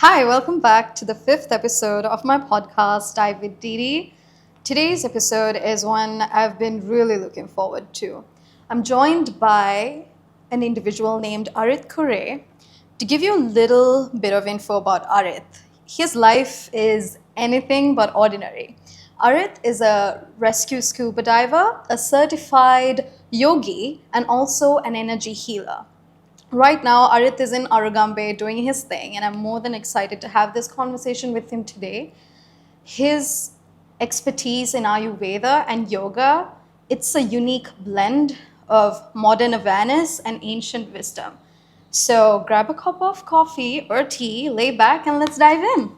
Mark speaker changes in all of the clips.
Speaker 1: Hi, welcome back to the fifth episode of my podcast, Dive with Didi. Today's episode is one I've been really looking forward to. I'm joined by an individual named Arith. To give you a little bit of info about Arith, his life is anything but ordinary. Arith is a rescue scuba diver, a certified yogi, and also an energy healer. Right now, Arith is in Arugambe doing his thing, and I'm more than excited to have this conversation with him today. His expertise in Ayurveda and yoga, it's a unique blend of modern awareness and ancient wisdom. So grab a cup of coffee or tea, lay back, and let's dive in.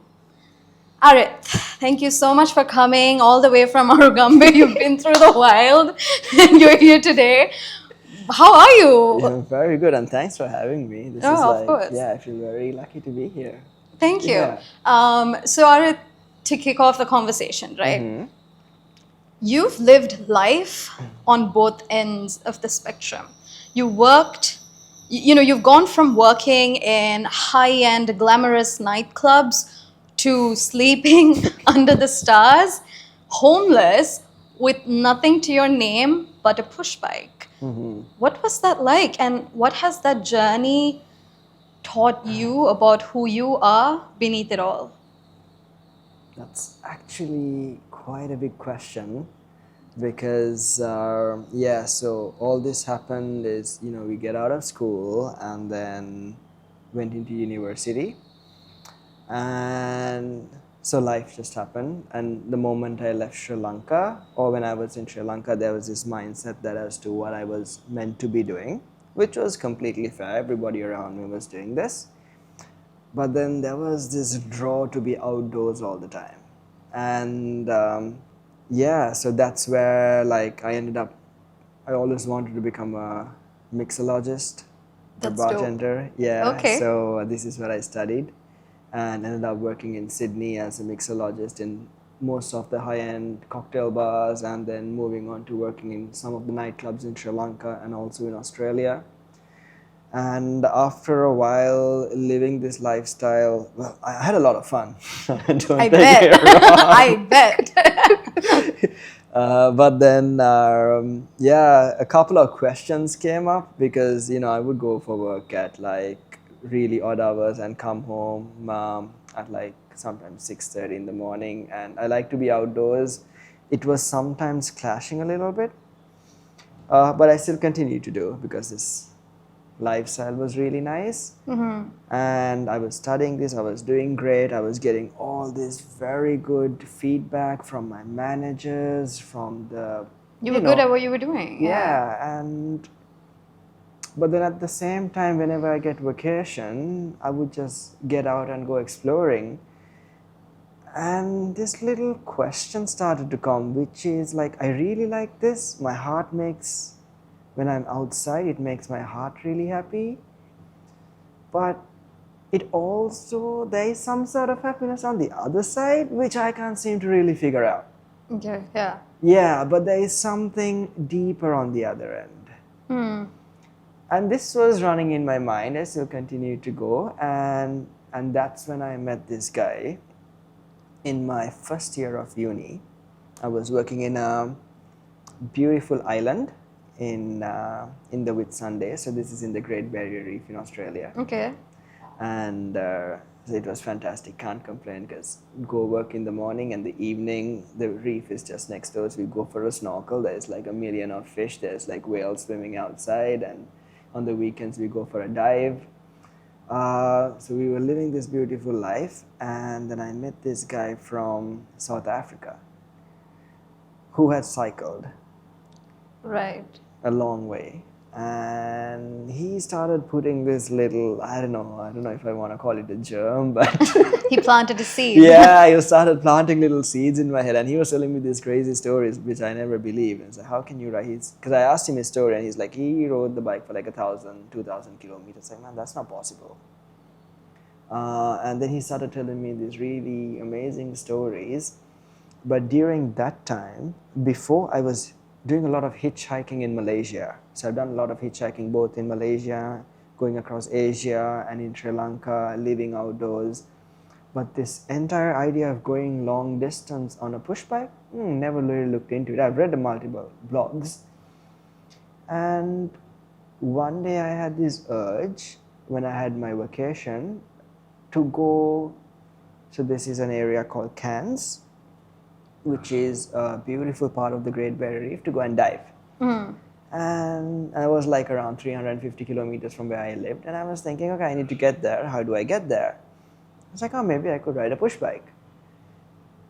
Speaker 1: Arith, thank you so much for coming all the way from Arugambe. You've been through the wild and you're here today. How are you?
Speaker 2: Yeah, very good, and thanks for having me. This is
Speaker 1: of course.
Speaker 2: yeah, I feel very lucky to be here.
Speaker 1: Thank you.
Speaker 2: Yeah.
Speaker 1: So, Arith, to kick off the conversation, right? You've lived life on both ends of the spectrum. You worked, you've gone from working in high-end, glamorous nightclubs to sleeping under the stars, homeless, with nothing to your name but a push bike. What was that like, and what has that journey taught you about who you are beneath it all?
Speaker 2: That's actually quite a big question because so all this happened is we get out of school and then went into university, and so life just happened. And the moment I left Sri Lanka, or when I was in Sri Lanka, there was this mindset that as to what I was meant to be doing, which was completely fair. Everybody around me was doing this. But then there was this draw to be outdoors all the time. And so that's where I ended up, I always wanted to become a mixologist,
Speaker 1: That's
Speaker 2: a bartender.
Speaker 1: dope.
Speaker 2: Yeah,
Speaker 1: Okay.
Speaker 2: so this is what I studied and ended up working in Sydney as a mixologist in most of the high-end cocktail bars, and then moving on to working in some of the nightclubs in Sri Lanka and also in Australia. And after a while living this lifestyle, well, I had a lot of fun. Don't
Speaker 1: I
Speaker 2: take
Speaker 1: bet.
Speaker 2: it wrong.
Speaker 1: I bet.
Speaker 2: But then, a couple of questions came up because, I would go for work at really odd hours and come home at sometimes 6:30 in the morning. And I like to be outdoors. It was sometimes clashing a little bit, but I still continue to do because this lifestyle was really nice. And I was studying this, I was doing great, I was getting all this very good feedback from my managers, from the
Speaker 1: You were good at what you were doing.
Speaker 2: But then at the same time, whenever I get vacation, I would just get out and go exploring. And this little question started to come, which is I really like this. My heart makes, when I'm outside, it makes my heart really happy. But it also, there is some sort of happiness on the other side, which I can't seem to really figure out.
Speaker 1: Okay, yeah.
Speaker 2: Yeah, but there is something deeper on the other end. And this was running in my mind. I still continued to go. And that's when I met this guy in my first year of uni. I was working in a beautiful island in the Whitsunday. So this is in the Great Barrier Reef in Australia.
Speaker 1: Okay.
Speaker 2: And so it was fantastic. Can't complain because go work in the morning and the evening. The reef is just next door. So we go for a snorkel. There's a million of fish. There's whales swimming outside. And on the weekends we go for a dive. So we were living this beautiful life. And then I met this guy from South Africa who had cycled.
Speaker 1: Right.
Speaker 2: A long way, and he started putting this little, I don't know if I want to call it a germ, but
Speaker 1: He planted a seed.
Speaker 2: yeah, he started planting little seeds in my head, and he was telling me these crazy stories which I never believed. And so how can you write? Because I asked him his story, and he's like, he rode the bike for 1,000, 2,000 kilometers. Like, man, that's not possible. And then he started telling me these really amazing stories. But during that time, before I was doing a lot of hitchhiking in Malaysia. So I've done a lot of hitchhiking both in Malaysia, going across Asia, and in Sri Lanka, living outdoors. But this entire idea of going long distance on a push bike, never really looked into it. I've read multiple blogs. And one day I had this urge when I had my vacation to go. So this is an area called Cairns, which is a beautiful part of the Great Barrier Reef, to go and dive. And I was like around 350 kilometers from where I lived, and I was thinking, okay, I need to get there. How do I get there? I was like, oh, maybe I could ride a push bike.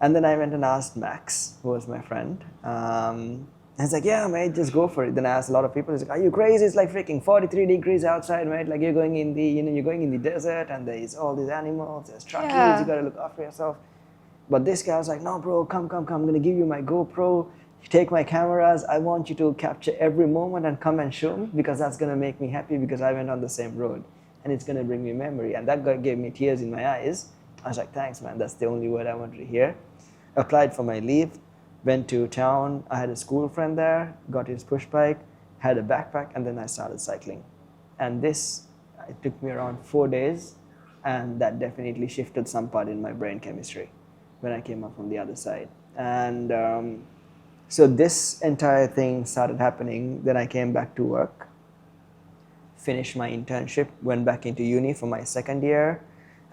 Speaker 2: And then I went and asked Max, who was my friend. And he's like, yeah, mate, just go for it. Then I asked a lot of people, he's like, are you crazy? It's like freaking 43 degrees outside, mate. Like you're going in the, you're going in the desert, and there's all these animals, there's truckies, you gotta look after yourself. But this guy was like, no, bro, come. I'm gonna give you my GoPro. You take my cameras. I want you to capture every moment and come and show me, because that's gonna make me happy, because I went on the same road. And it's gonna bring me memory. And that guy gave me tears in my eyes. I was like, thanks, man. That's the only word I wanted to hear. Applied for my leave, went to town. I had a school friend there, got his push bike, had a backpack, and then I started cycling. And it took me around 4 days, and that definitely shifted some part in my brain chemistry when I came up from the other side. And so this entire thing started happening. Then I came back to work, finished my internship, went back into uni for my second year,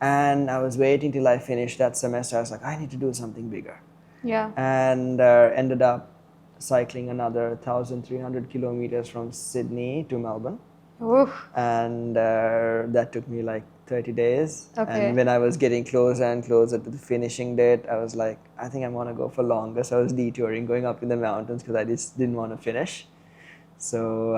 Speaker 2: and I was waiting till I finished that semester. I was like, I need to do something bigger.
Speaker 1: Yeah.
Speaker 2: And ended up cycling another 1,300 kilometers from Sydney to Melbourne.
Speaker 1: Oof.
Speaker 2: And that took me like 30 days.
Speaker 1: Okay.
Speaker 2: And when I was getting closer and closer to the finishing date, I was like, I think I want to go for longer. So I was detouring, going up in the mountains, because I just didn't want to finish. So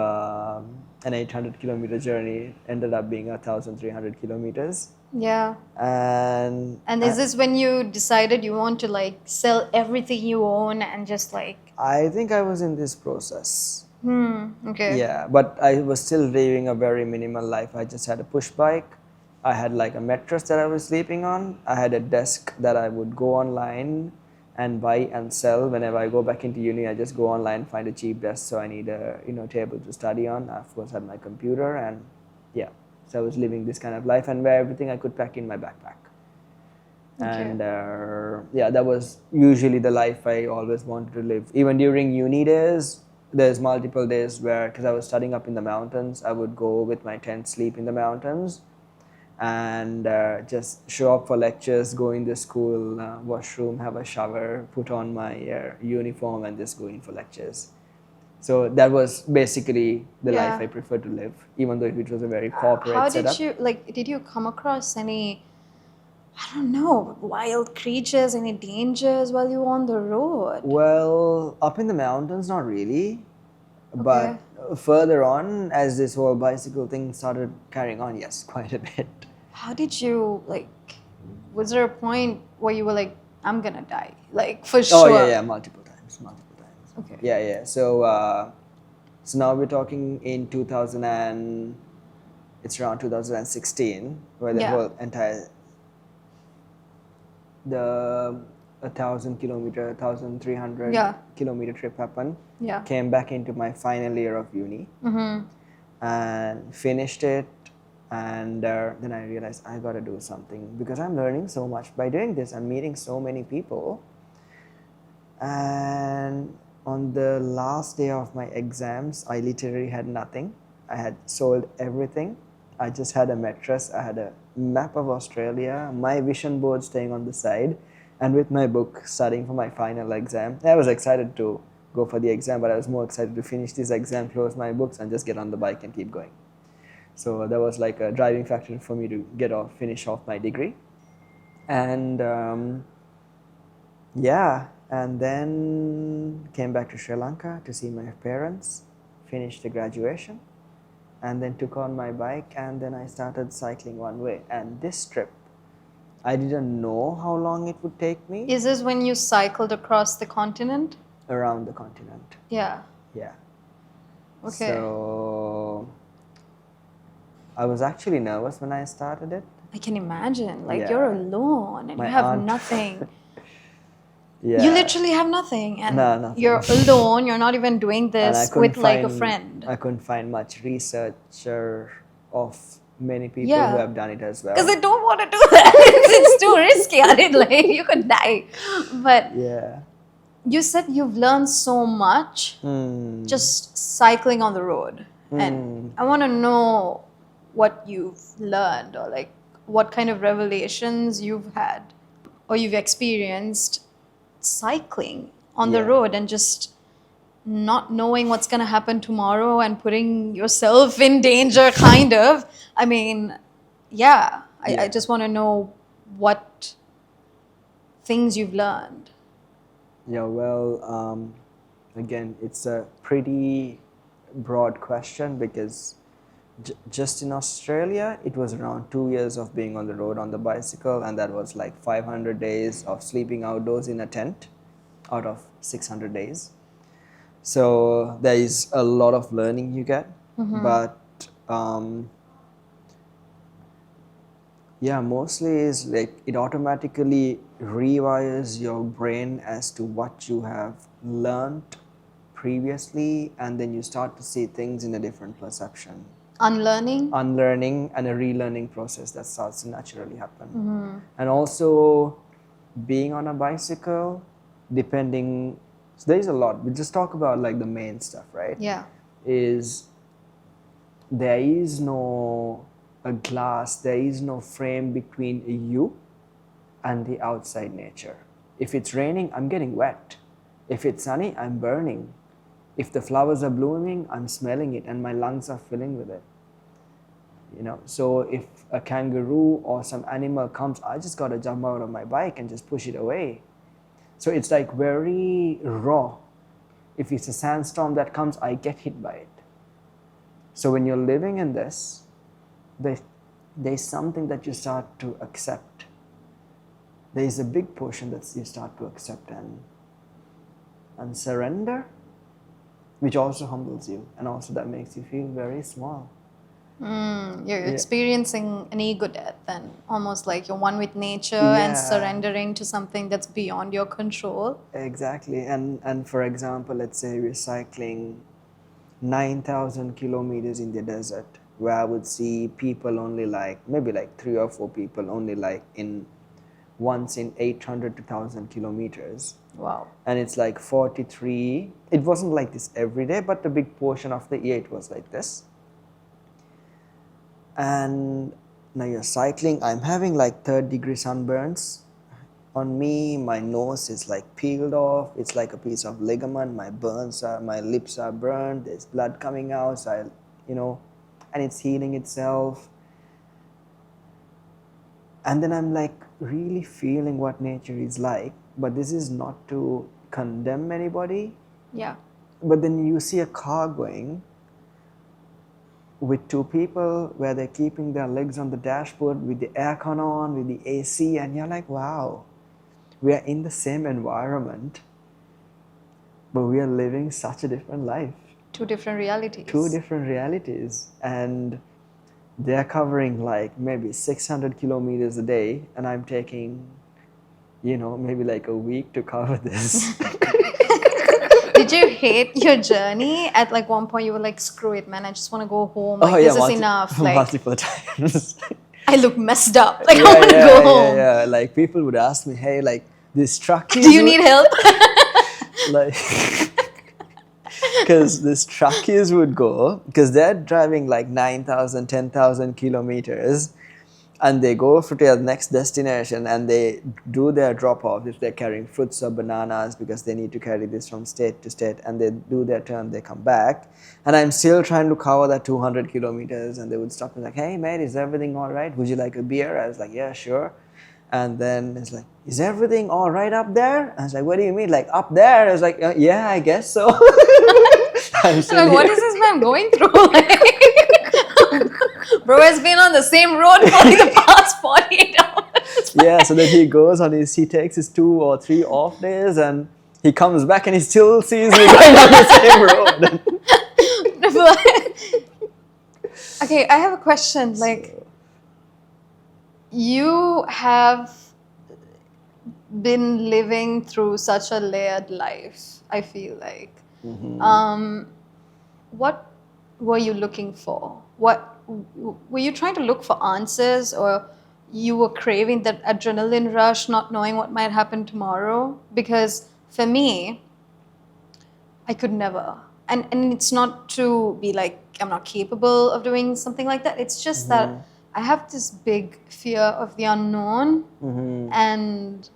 Speaker 2: an 800 kilometer journey ended up being 1,300 kilometers.
Speaker 1: Yeah.
Speaker 2: And
Speaker 1: is this when you decided you want to like sell everything you own and just like...
Speaker 2: I think I was in this process.
Speaker 1: Okay.
Speaker 2: Yeah, but I was still living a very minimal life. I just had a push bike. I had like a mattress that I was sleeping on. I had a desk that I would go online and buy and sell. Whenever I go back into uni, I just go online, find a cheap desk. So I need a table to study on. I of course had my computer, and yeah. So I was living this kind of life, and where everything I could pack in my backpack. Okay. And that was usually the life I always wanted to live. Even during uni days, there's multiple days where, because I was studying up in the mountains, I would go with my tent, sleep in the mountains, and just show up for lectures, go in the school washroom, have a shower, put on my uniform, and just go in for lectures. So that was basically the life I preferred to live, even though it was a very corporate setup.
Speaker 1: Did you come across any, I don't know, wild creatures, any dangers while you were on the road?
Speaker 2: Well, up in the mountains, not really. Okay. But further on, as this whole bicycle thing started carrying on, yes, quite a bit.
Speaker 1: How did you, was there a point where you were like, I'm gonna die? Like, for sure?
Speaker 2: Oh, yeah, multiple times.
Speaker 1: Okay.
Speaker 2: Yeah. So now we're talking in it's around 2016, where the whole entire, the 1,300 kilometer trip happened. Yeah. Came back into my final year of uni, and finished it. And then I realized I got to do something, because I'm learning so much by doing this. I'm meeting so many people. And on the last day of my exams, I literally had nothing. I had sold everything. I just had a mattress. I had a map of Australia, my vision board staying on the side, and with my book studying for my final exam. I was excited to go for the exam, but I was more excited to finish this exam, close my books, and just get on the bike and keep going. So that was like a driving factor for me to finish off my degree. And and then came back to Sri Lanka to see my parents, finished the graduation, and then took on my bike, and then I started cycling one way. And this trip, I didn't know how long it would take me.
Speaker 1: Is this when you cycled across the continent?
Speaker 2: Around the continent.
Speaker 1: Yeah.
Speaker 2: Yeah.
Speaker 1: Okay.
Speaker 2: So I was actually nervous when I started it.
Speaker 1: I can imagine. You're alone and
Speaker 2: My
Speaker 1: you have
Speaker 2: aunt.
Speaker 1: Nothing.
Speaker 2: Yeah.
Speaker 1: You literally have nothing, and
Speaker 2: nothing.
Speaker 1: You're alone. You're not even doing this with a friend.
Speaker 2: I couldn't find much researcher of many people who have done it as well.
Speaker 1: Because they don't want to do that. It's too Arith, like you could die. But
Speaker 2: Yeah.
Speaker 1: you said you've learned so much just cycling on the road. And I want to know what you've learned, or like what kind of revelations you've had or you've experienced cycling on the
Speaker 2: Yeah.
Speaker 1: road, and just not knowing what's going to happen tomorrow and putting yourself in danger, kind of. I mean, yeah, I
Speaker 2: Yeah.
Speaker 1: just want to know what things you've learned.
Speaker 2: Yeah, well, again, it's a pretty broad question because just in Australia, it was around 2 years of being on the road on the bicycle, and that was like 500 days of sleeping outdoors in a tent out of 600 days. So there is a lot of learning you get, but yeah, mostly is like it automatically rewires your brain as to what you have learned previously, and then you start to see things in a different perception.
Speaker 1: Unlearning?
Speaker 2: Unlearning and a relearning process that starts to naturally happen. And also being on a bicycle, depending, so there's a lot. We just talk about like the main stuff, right?
Speaker 1: Yeah.
Speaker 2: Is there is no a glass, there is no frame between you and the outside nature. If it's raining, I'm getting wet. If it's sunny, I'm burning. If the flowers are blooming, I'm smelling it and my lungs are filling with it. You know, so if a kangaroo or some animal comes, I just gotta jump out of my bike and just push it away. So it's like very raw. If it's a sandstorm that comes, I get hit by it. So when you're living in this, there's something that you start to accept. There is a big portion that you start to accept and surrender, which also humbles you, and also that makes you feel very small.
Speaker 1: You're experiencing an ego death, and almost like you're one with nature and
Speaker 2: Yeah.
Speaker 1: surrendering to something that's beyond your control.
Speaker 2: Exactly. And for example, let's say we're cycling 9,000 kilometers in the desert, where I would see people only like, maybe like 3 or 4 people only like once in 800 to 1,000 kilometers.
Speaker 1: Wow.
Speaker 2: And it's like 43. It wasn't like this every day, but a big portion of the year it was like this. And now you're cycling, I'm having like 3rd-degree sunburns on me. My nose is like peeled off. It's like a piece of ligament. My lips are burned. There's blood coming out. So and it's healing itself. And then I'm like really feeling what nature is like. But this is not to condemn anybody.
Speaker 1: Yeah.
Speaker 2: But then you see a car going with 2 people where they're keeping their legs on the dashboard with the aircon on, with the AC, and you're like, wow, we are in the same environment, but we are living such a different life.
Speaker 1: 2 different realities.
Speaker 2: 2 different realities. And they're covering like maybe 600 kilometers a day, and I'm taking, maybe like a week to cover this.
Speaker 1: Did you hate your journey? At like one point you were like, screw it, man, I just want to go home. Like, this is enough. Like,
Speaker 2: multiple times.
Speaker 1: I look messed up. Like, I want to go home.
Speaker 2: Yeah. Like people would ask me, hey, like this truckies.
Speaker 1: Do you need help?
Speaker 2: Like, because these truckies would go, because they're driving like 9,000, 10,000 kilometers, and they go to their next destination and they do their drop-off if they're carrying fruits or bananas, because they need to carry this from state to state, and they do their turn, they come back, and I'm still trying to cover that 200 kilometers, and they would stop me like, hey mate, is everything all right? Would you like a beer? I was like, yeah, sure. And then it's like, is everything all right up there? I was like, what do you mean, like up there? I was like, yeah, I guess so.
Speaker 1: Like, what is this man going through? Like, bro has been on the same road for like the past 48 hours.
Speaker 2: Yeah, so then he takes his 2 or 3 off days, and he comes back and he still sees me going on the same road.
Speaker 1: Okay, I have a question. Like, you have been living through such a layered life, I feel like. What were you looking for? What were you trying to look for answers, or you were craving that adrenaline rush, not knowing what might happen tomorrow? Because for me, I could never. And it's not to be like I'm not capable of doing something like that. It's just that I have this big fear of the unknown, and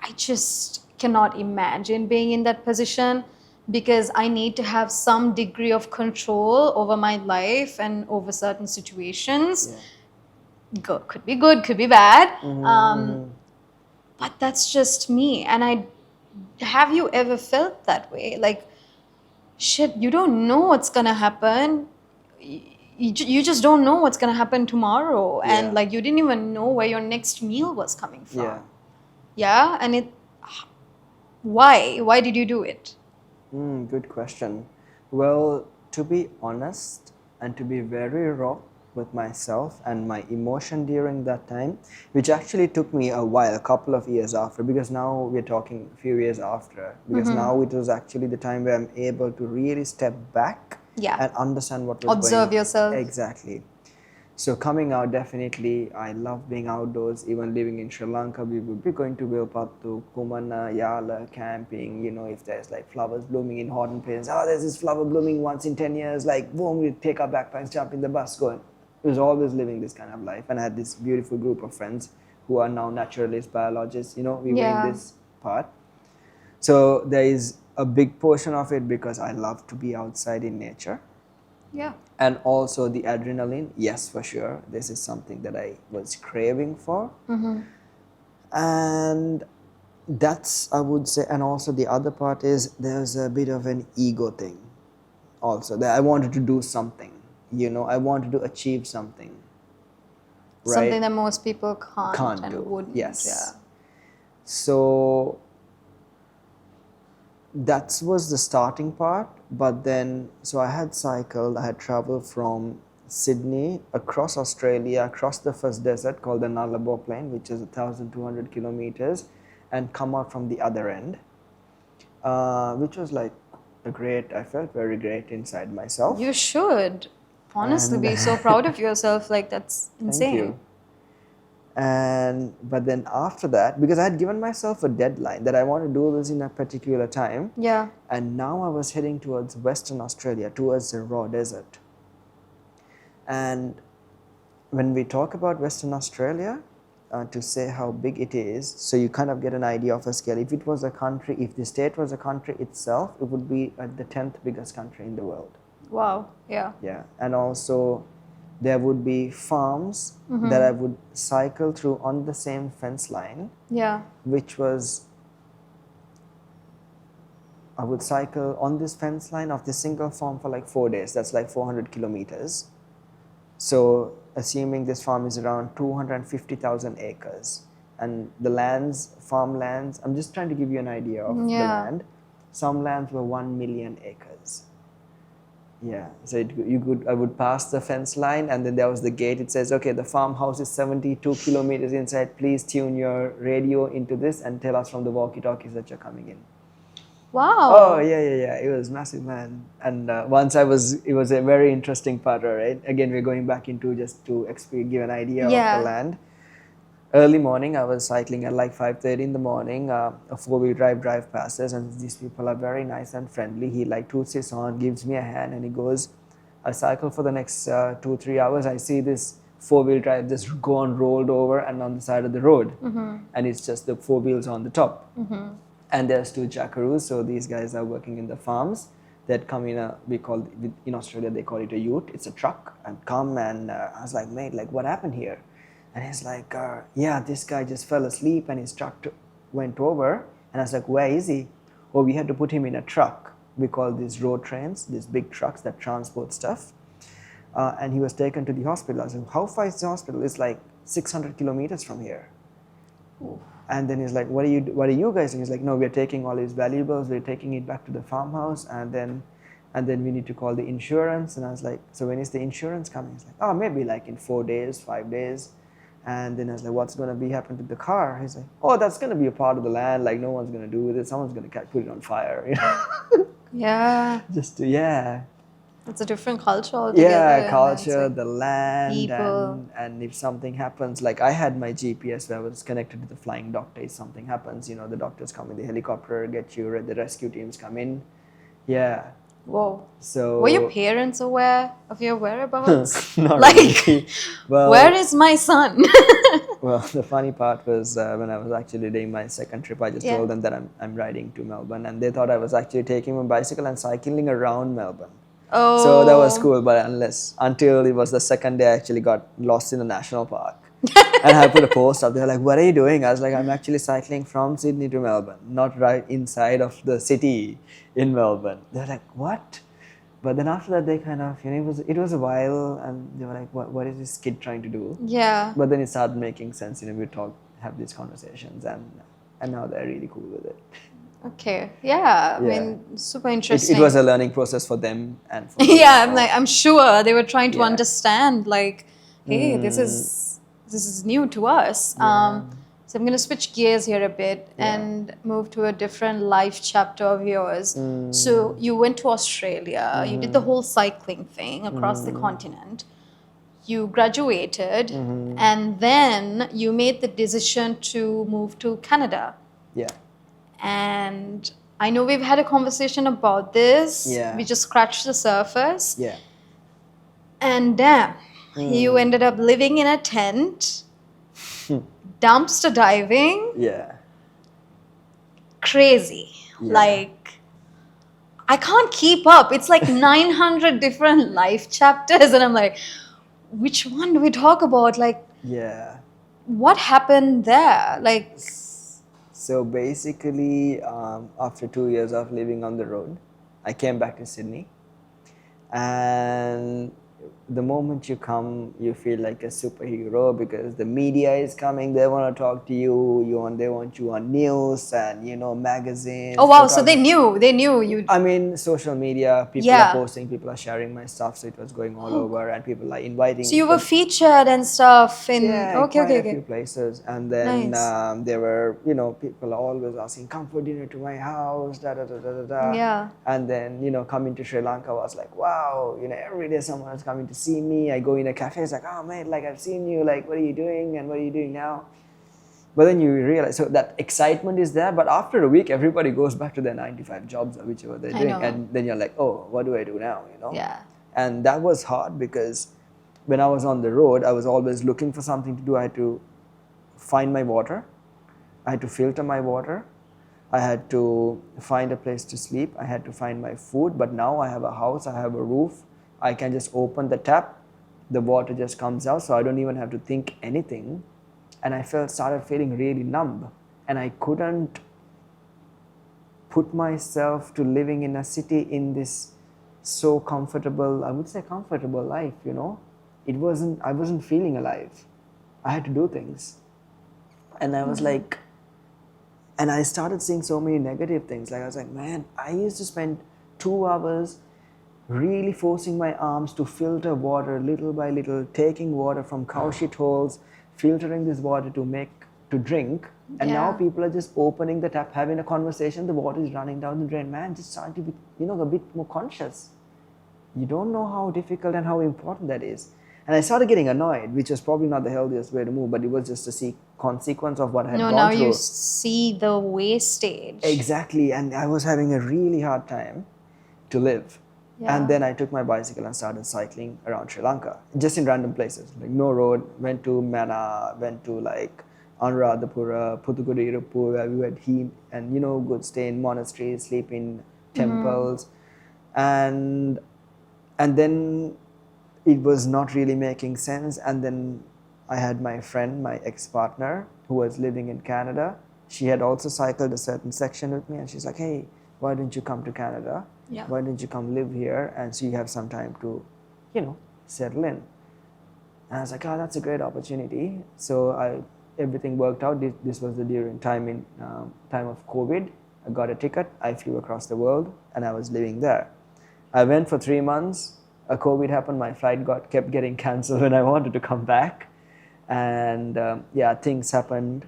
Speaker 1: I just cannot imagine being in that position because I need to have some degree of control over my life and over certain situations. Could be good, could be bad. But that's just me. And have you ever felt that way? Like, shit, you don't know what's gonna happen. You just don't know what's gonna happen tomorrow.
Speaker 2: Yeah.
Speaker 1: And like, you didn't even know where your next meal was coming from.
Speaker 2: Yeah.
Speaker 1: Yeah, and why did you do it?
Speaker 2: Good question. Well, to be honest and to be very raw with myself and my emotion during that time, which actually took me a while, a couple of years after, because now we're talking a few years after, because now it was actually the time where I'm able to really step back and understand what was
Speaker 1: Observe
Speaker 2: going on.
Speaker 1: yourself.
Speaker 2: Exactly. So coming out, definitely, I love being outdoors. Even living in Sri Lanka, we would be going to Vilpattu, Kumana, Yala, camping. You know, if there's like flowers blooming in Horton Plains, there's this flower blooming once in 10 years, like boom, we take our backpacks, jump in the bus, going. It was always living this kind of life. And I had this beautiful group of friends who are now naturalists, biologists. You know, we were in this part. So there is a big portion of it because I love to be outside in nature.
Speaker 1: Yeah.
Speaker 2: And also the adrenaline, yes, for sure. This is something that I was craving for. And that's, I would say, and also the other part is there's a bit of an ego thing also, that I wanted to do something, you know, I wanted to achieve something. Right?
Speaker 1: Something that most people can't and
Speaker 2: do.
Speaker 1: wouldn't.
Speaker 2: Yes.
Speaker 1: Yeah.
Speaker 2: So that was the starting part, but then, so I had traveled from Sydney across Australia, across the first desert called the Nullarbor Plain, which is 1,200 kilometers, and come out from the other end, which was like I felt very great inside myself.
Speaker 1: You should honestly be so proud of yourself. Like, that's insane.
Speaker 2: Thank you. But then after that, because I had given myself a deadline that I want to do this in a particular time.
Speaker 1: Yeah.
Speaker 2: And now I was heading towards Western Australia, towards the raw desert. And when we talk about Western Australia, to say how big it is, so you kind of get an idea of a scale. If it was a country, if the state was a country itself, it would be the 10th biggest country in the world.
Speaker 1: Wow. Yeah.
Speaker 2: Yeah. And also, there would be farms that I would cycle through on the same fence line.
Speaker 1: Yeah.
Speaker 2: Which was, I would cycle on this fence line of this single farm for like 4 days. That's like 400 kilometers. So assuming this farm is around 250,000 acres. And the farmlands, I'm just trying to give you an idea of the land. Some lands were 1 million acres. Yeah, so I would pass the fence line, and then there was the gate. It says, okay, the farmhouse is 72 kilometers inside. Please tune your radio into this and tell us from the walkie-talkies that you're coming in.
Speaker 1: Wow.
Speaker 2: Oh, yeah. It was massive, man. And it was a very interesting part, right? Again, we're going back into just to give an idea of the land. Early morning, I was cycling at like 5:30 in the morning. A four-wheel drive passes, and these people are very nice and friendly. He like toots his horn, gives me a hand, and he goes, I cycle for the next 2-3 hours. I see this four-wheel drive just go on rolled over and on the side of the road. And it's just the four wheels on the top. And there's 2 jackaroos. So these guys are working in the farms that come in in Australia, they call it a ute. It's a truck, and come, and I was like, mate, like what happened here? And he's like, this guy just fell asleep and his truck went over. And I was like, where is he? Oh, we had to put him in a truck. We call these road trains, these big trucks that transport stuff. And he was taken to the hospital. I said, how far is the hospital? It's like 600 kilometers from here. Ooh. And then he's like, what are you guys doing? He's like, no, we're taking all his valuables. We're taking it back to the farmhouse. And then we need to call the insurance. And I was like, so when is the insurance coming? He's like, oh, maybe like in 4 days, 5 days. And then I was like, what's going to be happen to the car? He's like, oh, that's going to be a part of the land. Like, no one's going to do with it. Someone's going to put it on fire. You know?
Speaker 1: Yeah.
Speaker 2: Just to, yeah.
Speaker 1: It's a different culture altogether.
Speaker 2: Yeah,
Speaker 1: and
Speaker 2: culture,
Speaker 1: it's
Speaker 2: the land,
Speaker 1: people.
Speaker 2: and if something happens, like I had my GPS where I was connected to the flying doctor. If something happens, the doctors come in the helicopter, get you, the rescue teams come in. Yeah.
Speaker 1: Whoa.
Speaker 2: So
Speaker 1: Were your parents aware of your whereabouts?
Speaker 2: not
Speaker 1: Like,
Speaker 2: really. Well,
Speaker 1: where is my son?
Speaker 2: well, the funny part was when I was actually doing my second trip, I just
Speaker 1: Yeah.
Speaker 2: told them that I'm riding to Melbourne, and they thought I was actually taking my bicycle and cycling around Melbourne.
Speaker 1: Oh.
Speaker 2: So that was cool, but until it was the second day, I actually got lost in a national park. And I put a post up. They were like, "What are you doing?" I was like, "I'm actually cycling from Sydney to Melbourne, not right inside of the city in Melbourne." They're like, "What?" But then after that, they kind of, it was a while, and they were like, "What is this kid trying to do?"
Speaker 1: Yeah.
Speaker 2: But then it started making sense. We have these conversations, and now they're really cool with it.
Speaker 1: Okay. Yeah. I
Speaker 2: Yeah.
Speaker 1: mean, super
Speaker 2: It
Speaker 1: interesting.
Speaker 2: was a learning process for them and for me
Speaker 1: Yeah,
Speaker 2: as
Speaker 1: I'm
Speaker 2: well.
Speaker 1: like, I'm sure they were trying to
Speaker 2: Yeah.
Speaker 1: understand, like, hey, this is new to us.
Speaker 2: Yeah.
Speaker 1: So I'm going to switch gears here a bit
Speaker 2: Yeah.
Speaker 1: and move to a different life chapter of yours. So you went to Australia, you did the whole cycling thing across the continent. You graduated, and then you made the decision to move to Canada.
Speaker 2: Yeah.
Speaker 1: And I know we've had a conversation about this.
Speaker 2: Yeah.
Speaker 1: We just scratched the surface.
Speaker 2: Yeah.
Speaker 1: And damn, you ended up living in a tent, dumpster diving,
Speaker 2: Yeah.
Speaker 1: crazy.
Speaker 2: Yeah.
Speaker 1: Like, I can't keep up. It's like 900 different life chapters, and I'm like, which one do we talk about? Like,
Speaker 2: Yeah.
Speaker 1: what happened there? Like,
Speaker 2: So basically, after 2 years of living on the road, I came back to Sydney. And the moment you come, you feel like a superhero because the media is coming. They want to talk to you. They want you on news and magazines.
Speaker 1: oh wow, so they knew you.
Speaker 2: I mean, social media. People
Speaker 1: Yeah.
Speaker 2: are posting. People are sharing my stuff. So it was going all over, and people are inviting.
Speaker 1: So you were featured and stuff in
Speaker 2: quite a few
Speaker 1: okay.
Speaker 2: places, and then
Speaker 1: Nice.
Speaker 2: there were people are always asking, "Come for dinner to my house," da da da da da da.
Speaker 1: Yeah.
Speaker 2: And then coming to Sri Lanka was like, wow, every day someone is coming to see me. I go in a cafe, it's like, oh mate, like I've seen you, like what are you doing and what are you doing now? But then you realize, so that excitement is there, but after a week, everybody goes back to their 9 to 5 jobs or whichever they're doing,
Speaker 1: know.
Speaker 2: and then you're like, oh, what do I do now?
Speaker 1: Yeah.
Speaker 2: And that was hard because when I was on the road, I was always looking for something to do. I had to find my water. I had to filter my water. I had to find a place to sleep. I had to find my food. But now I have a house. I have a roof. I can just open the tap. The water just comes out. So I don't even have to think anything. And I started feeling really numb. And I couldn't put myself to living in a city in this so comfortable, I would say comfortable life, I wasn't feeling alive. I had to do things. And I was like, and I started seeing so many negative things. Like I was like, man, I used to spend 2 hours really forcing my arms to filter water little by little, taking water from cow shit holes, filtering this water to drink. And now
Speaker 1: Yeah.
Speaker 2: people are just opening the tap, having a conversation, the water is running down the drain. Man, just start to be, a bit more conscious. You don't know how difficult and how important that is. And I started getting annoyed, which was probably not the healthiest way to move, but it was just a consequence of what I had gone
Speaker 1: Now
Speaker 2: through.
Speaker 1: you see the wastage.
Speaker 2: Exactly, and I was having a really hard time to live.
Speaker 1: Yeah.
Speaker 2: And then I took my bicycle and started cycling around Sri Lanka, just in random places, like no road. Went to Mana, went to like Anuradhapura, Puthukudi, where we had heat and good stay in monasteries, sleep in temples, and then it was not really making sense. And then I had my friend, my ex-partner, who was living in Canada. She had also cycled a certain section with me, and she's like, hey, why don't you come to Canada?
Speaker 1: Yeah.
Speaker 2: Why don't you come live here, and so you have some time to, settle in. And I was like, oh, that's a great opportunity. So everything worked out. This was during time of COVID. I got a ticket. I flew across the world, and I was living there. I went for 3 months. COVID happened. My flight kept getting cancelled when I wanted to come back, and things happened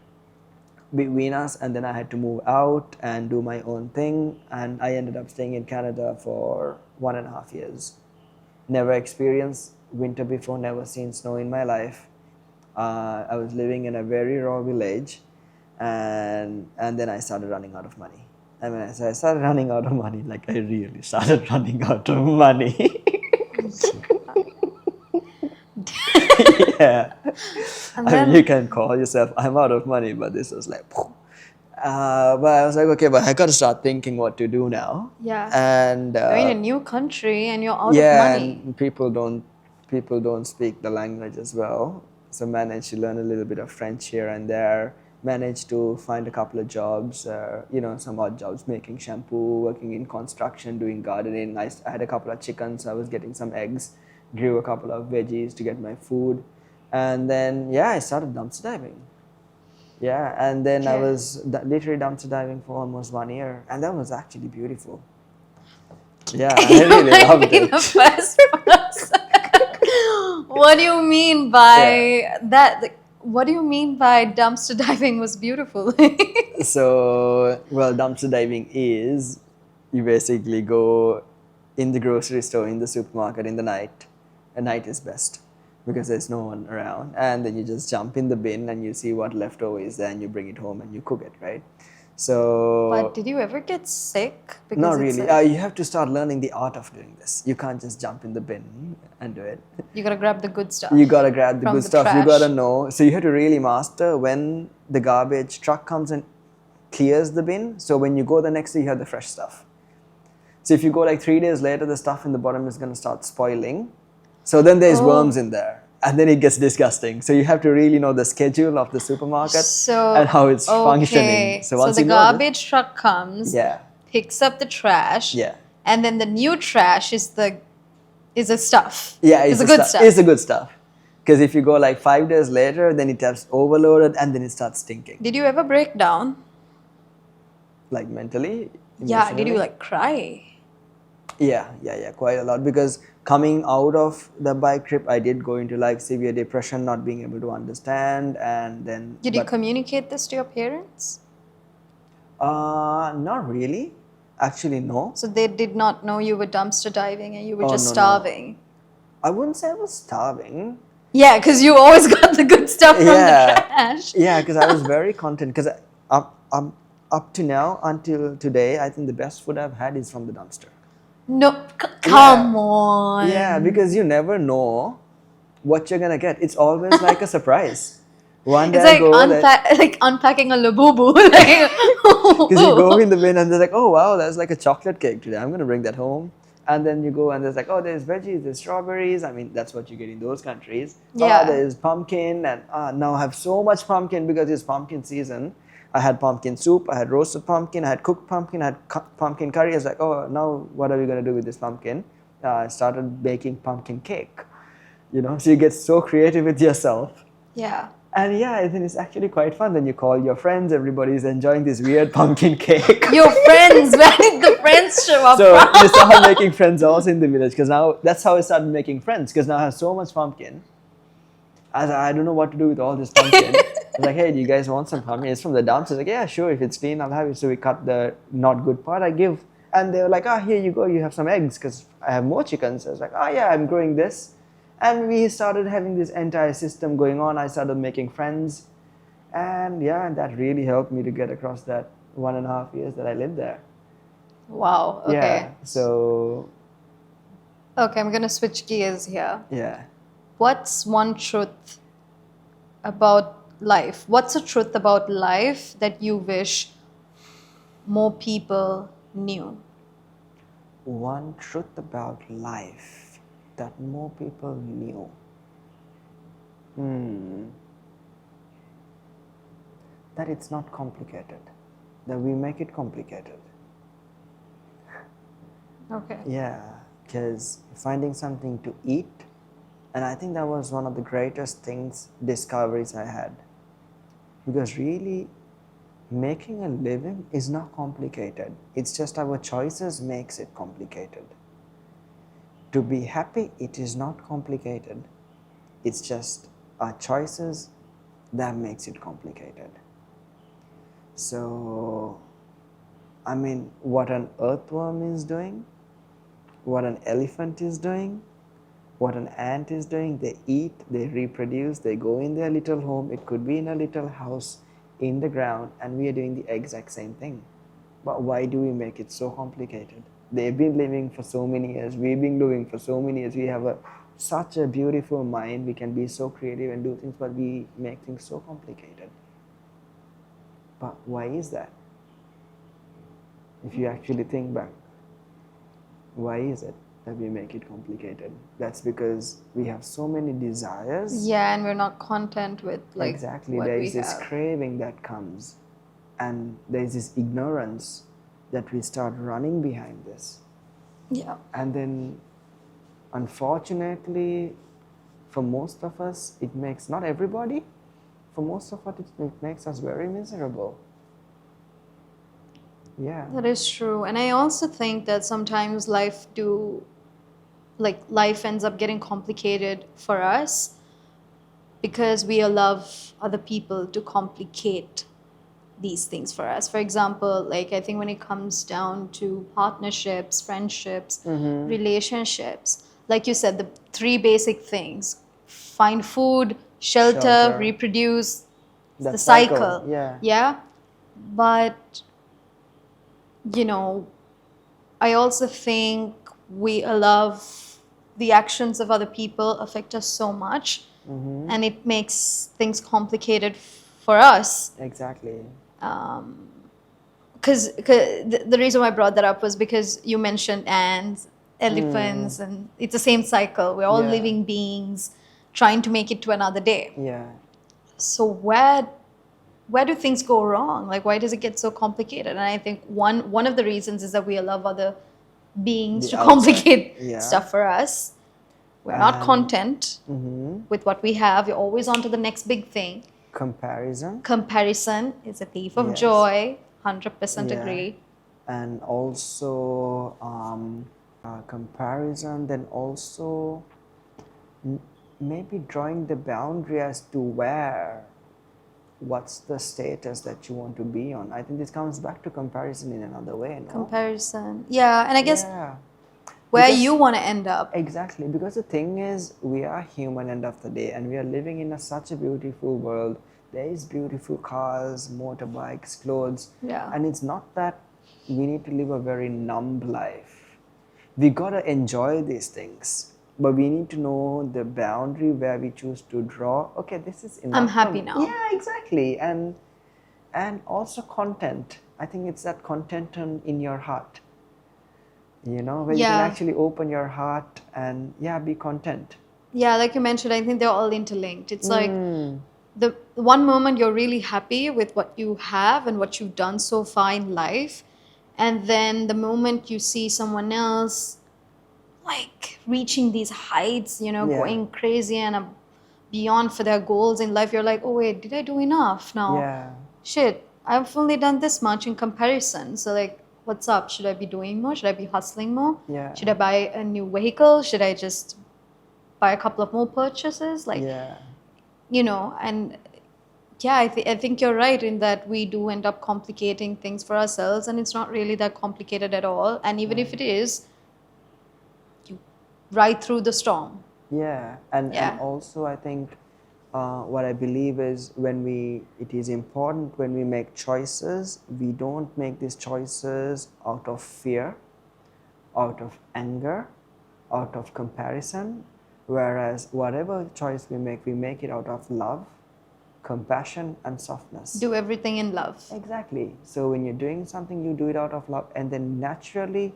Speaker 2: between us. And then I had to move out and do my own thing. And I ended up staying in Canada for 1.5 years. never experienced winter before, never seen snow in my life. I was living in a very raw village, and then I started running out of money. And when I started running out of money, like I really started running out of money. Yeah.
Speaker 1: And
Speaker 2: I mean,
Speaker 1: then
Speaker 2: you can call yourself, I'm out of money, but this was like, but I was like, okay, but I got to start thinking what to do now.
Speaker 1: yeah,
Speaker 2: And
Speaker 1: you're in a new country and you're out of
Speaker 2: yeah,
Speaker 1: money.
Speaker 2: and people don't speak the language as well. So managed to learn a little bit of French here and there. Managed to find a couple of jobs, some odd jobs, making shampoo, working in construction, doing gardening. I had a couple of chickens, I was getting some eggs, grew a couple of veggies to get my food. And then, yeah, I started dumpster diving. Yeah, and then I
Speaker 1: Okay.
Speaker 2: was literally dumpster diving for almost 1 year. And that was actually beautiful. Yeah, I
Speaker 1: You
Speaker 2: really
Speaker 1: might
Speaker 2: loved
Speaker 1: be
Speaker 2: it.
Speaker 1: the first person. What do you mean by that? Like, what do you mean by dumpster diving was beautiful?
Speaker 2: So, well, dumpster diving is you basically go in the grocery store, in the supermarket in the night. At night is best because there's no one around. And then you just jump in the bin and you see what leftover is there and you bring it home and you cook it, right?
Speaker 1: But
Speaker 2: So,
Speaker 1: did you ever get sick?
Speaker 2: not
Speaker 1: Because it's
Speaker 2: really.
Speaker 1: like
Speaker 2: You have to start learning the art of doing this. You can't just jump in the bin and do it.
Speaker 1: you gotta grab the good stuff.
Speaker 2: You gotta grab the
Speaker 1: from
Speaker 2: good
Speaker 1: the
Speaker 2: stuff. You
Speaker 1: trash.
Speaker 2: gotta know. So you have to really master when the garbage truck comes and clears the bin. So when you go the next day, you have the fresh stuff. So if you go like 3 days later, the stuff in the bottom is gonna start spoiling. So then there's worms in there, and then it gets disgusting. So you have to really know the schedule of the supermarket
Speaker 1: So
Speaker 2: and how it's
Speaker 1: okay.
Speaker 2: functioning. So once
Speaker 1: the
Speaker 2: you know this,
Speaker 1: garbage truck comes,
Speaker 2: yeah,
Speaker 1: picks up the trash,
Speaker 2: yeah.
Speaker 1: and then the new trash is the stuff.
Speaker 2: Yeah,
Speaker 1: Is
Speaker 2: it's
Speaker 1: the
Speaker 2: the
Speaker 1: good
Speaker 2: stuff.
Speaker 1: stuff.
Speaker 2: It's the good stuff. Because if you go like 5 days later, then it has overloaded and then it starts stinking.
Speaker 1: Did you ever break down?
Speaker 2: Like mentally,
Speaker 1: Yeah. Did you
Speaker 2: emotionally.
Speaker 1: like cry?
Speaker 2: Yeah, quite a lot. Because coming out of the bike trip, I did go into like severe depression, not being able to understand, and then.
Speaker 1: Did you
Speaker 2: But
Speaker 1: communicate this to your parents?
Speaker 2: not really. Actually, no.
Speaker 1: So they did not know you were dumpster diving and you were
Speaker 2: Oh,
Speaker 1: just
Speaker 2: no, no.
Speaker 1: starving.
Speaker 2: I wouldn't say I was starving.
Speaker 1: Yeah, because you always got the good stuff from
Speaker 2: Yeah.
Speaker 1: the trash.
Speaker 2: Yeah, because I was very content. Because up to now, until today, I think the best food I've had is from the dumpster.
Speaker 1: No, come on.
Speaker 2: Yeah, because you never know what you're gonna get. It's always like a surprise. One day
Speaker 1: It's
Speaker 2: I
Speaker 1: like
Speaker 2: go that
Speaker 1: like unpacking a labubu.
Speaker 2: because you go in the bin and there's like, oh wow, there's like a chocolate cake today. I'm gonna bring that home. And then you go and there's like, oh, there's veggies, there's strawberries. I mean, that's what you get in those countries.
Speaker 1: Yeah.
Speaker 2: There's pumpkin, and now I have so much pumpkin because it's pumpkin season. I had pumpkin soup, I had roasted pumpkin, I had cooked pumpkin, I had pumpkin curry. I was like, oh, now what are we gonna do with this pumpkin? I started baking pumpkin cake. So you get so creative with yourself.
Speaker 1: Yeah.
Speaker 2: And yeah, I think it's actually quite fun. Then you call your friends, everybody's enjoying this weird pumpkin cake.
Speaker 1: Your friends, where did the friends show up
Speaker 2: So
Speaker 1: from?
Speaker 2: you start making friends also in the village, because now that's how I started making friends, because now I have so much pumpkin. I don't know what to do with all this pumpkin. I was like, hey, do you guys want some pumpkin? It's from the dumps. I was like, yeah, sure, if it's clean, I'll have it. So we cut the not good part, I give. And they were like, here you go, you have some eggs, because I have more chickens. I was like, yeah, I'm growing this. And we started having this entire system going on. I started making friends. And yeah, that really helped me to get across that 1.5 years that I lived there.
Speaker 1: Wow. Okay.
Speaker 2: Yeah, so
Speaker 1: Okay, I'm gonna switch gears here.
Speaker 2: yeah.
Speaker 1: What's one truth about life? What's a truth about life that you wish more people knew?
Speaker 2: One truth about life that more people knew. That it's not complicated. That we make it complicated.
Speaker 1: Okay.
Speaker 2: Yeah, because finding something to eat, and I think that was one of the greatest discoveries I had. Because really, making a living is not complicated. It's just our choices makes it complicated. To be happy, it is not complicated. It's just our choices that makes it complicated. So, I mean, what an earthworm is doing, what an elephant is doing, what an ant is doing. They eat, they reproduce, they go in their little home. It could be in a little house in the ground, and we are doing the exact same thing. But why do we make it so complicated? They've been living for so many years. We've been living for so many years. We have such a beautiful mind. We can be so creative and do things, but we make things so complicated. But why is that? If you actually think back, why is it that we make it complicated? That's because we have so many desires.
Speaker 1: Yeah, and we're not content with like
Speaker 2: Exactly.
Speaker 1: what
Speaker 2: There
Speaker 1: we
Speaker 2: is this
Speaker 1: have.
Speaker 2: craving that comes, and there is this ignorance that we start running behind this.
Speaker 1: Yeah.
Speaker 2: And then, unfortunately, for most of us, it makes, not everybody, for most of us, it makes us very miserable. Yeah.
Speaker 1: That is true. And I also think that sometimes life ends up getting complicated for us because we allow other people to complicate these things for us. For example, like I think when it comes down to partnerships, friendships, relationships, like you said, the three basic things: find food, shelter, reproduce,
Speaker 2: That
Speaker 1: the cycle.
Speaker 2: Yeah.
Speaker 1: Yeah. But you know, I also think we allow the actions of other people affect us so much, and it makes things complicated for us.
Speaker 2: Exactly.
Speaker 1: Because the reason why I brought that up was because you mentioned ants, elephants, and it's the same cycle. We're all
Speaker 2: Yeah.
Speaker 1: living beings trying to make it to another day.
Speaker 2: Yeah.
Speaker 1: So where do things go wrong? Like, why does it get so complicated? And I think one of the reasons is that we allow other beings
Speaker 2: The
Speaker 1: to
Speaker 2: outside,
Speaker 1: complicate
Speaker 2: yeah.
Speaker 1: stuff for us. We're not
Speaker 2: And-
Speaker 1: content with what we have. We're always on to the next big thing.
Speaker 2: Comparison.
Speaker 1: Comparison is a thief of
Speaker 2: Yes.
Speaker 1: joy. 100%
Speaker 2: Yeah.
Speaker 1: agree.
Speaker 2: And also comparison, then also maybe drawing the boundary as to what's the status that you want to be on. I think this comes back to comparison in another way. No?
Speaker 1: Comparison. Yeah, and I guess
Speaker 2: Yeah.
Speaker 1: where
Speaker 2: Because-
Speaker 1: you want to end up.
Speaker 2: Exactly, because the thing is, we are human end of the day, and we are living in such a beautiful world. There is beautiful cars, motorbikes, clothes,
Speaker 1: Yeah.
Speaker 2: and it's not that we need to live a very numb life. We gotta enjoy these things, but we need to know the boundary where we choose to draw. Okay, this is enough.
Speaker 1: I'm happy
Speaker 2: for-
Speaker 1: now.
Speaker 2: Yeah, exactly, and also content. I think it's that contentment in your heart. You know, where you can
Speaker 1: Yeah.
Speaker 2: actually open your heart and be content.
Speaker 1: Yeah, like you mentioned, I think they're all interlinked. It's like
Speaker 2: Mm.
Speaker 1: the one moment you're really happy with what you have and what you've done so far in life, and then the moment you see someone else like reaching these heights,
Speaker 2: Yeah.
Speaker 1: going crazy and beyond for their goals in life, you're like, oh wait, did I do enough now?
Speaker 2: Yeah.
Speaker 1: Shit, I've only done this much in comparison. So like, what's up? Should I be doing more? Should I be hustling more?
Speaker 2: Yeah.
Speaker 1: Should I buy a new vehicle? Should I just buy a couple of more purchases? Like,
Speaker 2: Yeah.
Speaker 1: And yeah, I think you're right in that we do end up complicating things for ourselves, and it's not really that complicated at all. And even if it is, you ride through the storm.
Speaker 2: Yeah. And
Speaker 1: Yeah.
Speaker 2: also I think what I believe is it is important when we make choices, we don't make these choices out of fear, out of anger, out of comparison. Whereas whatever choice we make it out of love, compassion, and softness.
Speaker 1: Do everything in love.
Speaker 2: Exactly. So when you're doing something, you do it out of love, and then naturally,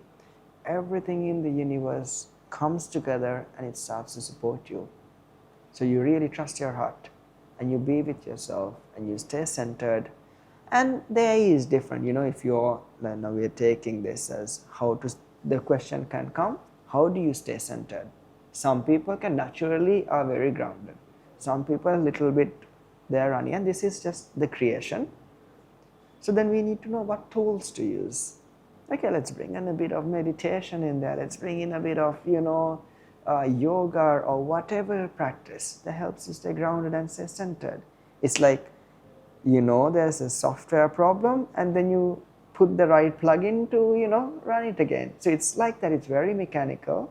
Speaker 2: everything in the universe comes together and it starts to support you. So you really trust your heart, and you be with yourself, and you stay centered. And the A is different. If you're, now we're taking this as the question can come, how do you stay centered? Some people can naturally are very grounded. Some people a little bit they're running, and this is just the creation. So then we need to know what tools to use. Okay, let's bring in a bit of meditation in there. Let's bring in a bit of, yoga or whatever practice that helps you stay grounded and stay centered. It's like, there's a software problem, and then you put the right plugin to, run it again. So it's like that. It's very mechanical.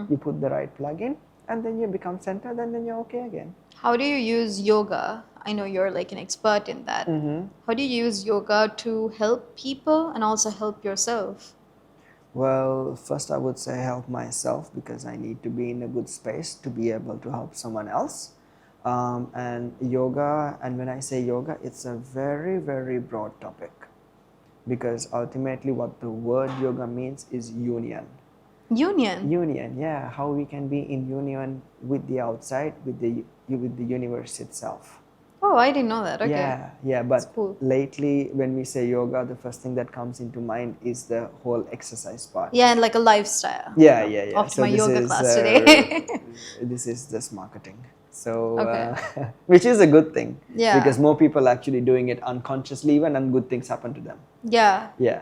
Speaker 2: You put the right plugin, and then you become centered, and then you're okay again.
Speaker 1: How do you use yoga? I know you're like an expert in that. How do you use yoga to help people and also help yourself?
Speaker 2: Well, first I would say help myself, because I need to be in a good space to be able to help someone else. And yoga, and when I say yoga, it's a very, very broad topic, because ultimately what the word yoga means is union.
Speaker 1: Union.
Speaker 2: Union, yeah, how we can be in union with the outside, with the universe itself.
Speaker 1: Oh, I didn't know that. Okay.
Speaker 2: Yeah, but
Speaker 1: cool.
Speaker 2: lately when we say yoga, the first thing that comes into mind is the whole exercise part.
Speaker 1: Yeah, and like a lifestyle.
Speaker 2: Yeah.
Speaker 1: After
Speaker 2: So
Speaker 1: my
Speaker 2: this
Speaker 1: yoga
Speaker 2: is
Speaker 1: class today.
Speaker 2: this is just marketing. So
Speaker 1: Okay.
Speaker 2: which is a good thing,
Speaker 1: Yeah.
Speaker 2: because more people are actually doing it unconsciously even, and good things happen to them.
Speaker 1: Yeah.
Speaker 2: Yeah.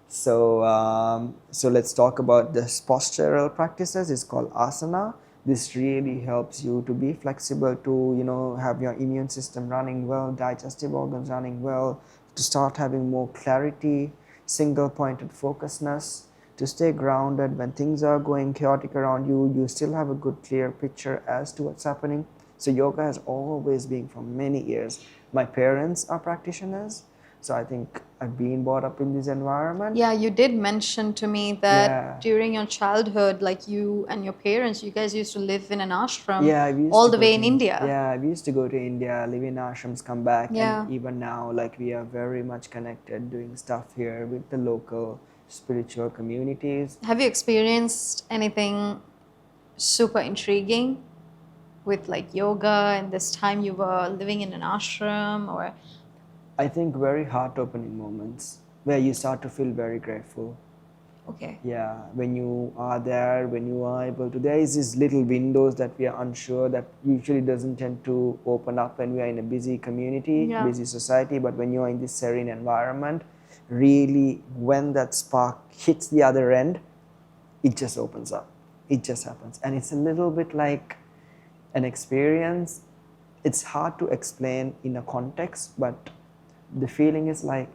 Speaker 2: So let's talk about this postural practices. It's called asana. This really helps you to be flexible, to have your immune system running well, digestive organs running well, to start having more clarity, single pointed focusness, to stay grounded when things are going chaotic around you. You still have a good clear picture as to what's happening. So yoga has always been, for many years. My parents are practitioners, so I think I've been brought up in this environment.
Speaker 1: Yeah, you did mention to me that
Speaker 2: Yeah.
Speaker 1: during your childhood, like you and your parents, you guys used to live in an ashram
Speaker 2: Yeah, we used
Speaker 1: all
Speaker 2: to
Speaker 1: the
Speaker 2: go
Speaker 1: way
Speaker 2: to
Speaker 1: in India.
Speaker 2: Yeah, we used to go to India, live in ashrams, come back,
Speaker 1: Yeah.
Speaker 2: and even now, like, we are very much connected, doing stuff here with the local spiritual communities.
Speaker 1: Have you experienced anything super intriguing with like yoga and this time you were living in an ashram or
Speaker 2: I think very heart-opening moments where you start to feel very grateful.
Speaker 1: okay.
Speaker 2: Yeah, when you are there, when you are able to, there is these little windows that we are unsure, that usually doesn't tend to open up when we are in a busy community,
Speaker 1: Yeah.
Speaker 2: busy society. But when you are in this serene environment, really, when that spark hits the other end, it just opens up. It just happens. And it's a little bit like an experience. It's hard to explain in a context, but the feeling is like,